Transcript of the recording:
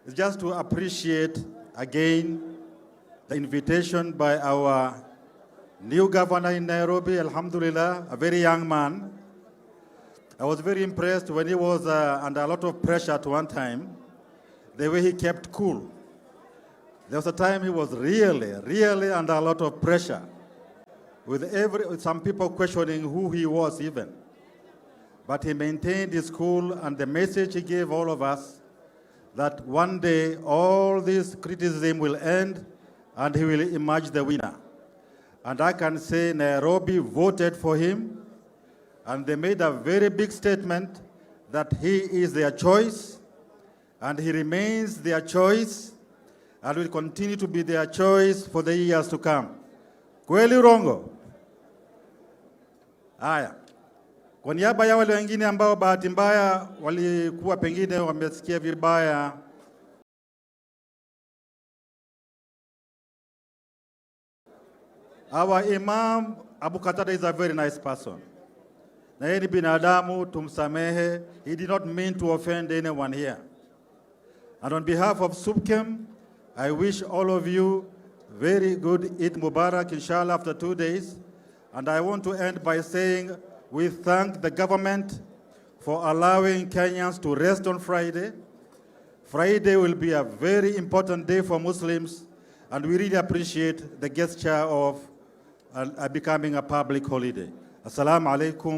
is just to appreciate again the invitation by our new governor in Nairobi, Alhamdulillah, a very young man. I was very impressed when he was under a lot of pressure at one time, the way he kept cool. There was a time he was really under a lot of pressure, with some people questioning who he was even. But he maintained his cool, and the message he gave all of us that one day all this criticism will end and he will emerge the winner. And I can say Nairobi voted for him, and they made a very big statement that he is their choice, and he remains their choice, and will continue to be their choice for the years to come. Kweli urongo? Haya. Kwa niaba ya wale wengine ambao bahati mbaya walikuwa pengine wamesikia vibaya, our Imam Abu Qatada is a very nice person. Na yeye ni binadamu, tumsamehe. He did not mean to offend anyone here. And on behalf of SUPKEM, I wish all of you very good Eid Mubarak, inshallah, after 2 days. And I want to end by saying we thank the government for allowing Kenyans to rest on Friday. Friday will be a very important day for Muslims, and we really appreciate the gesture of becoming a public holiday. Assalamu alaikum.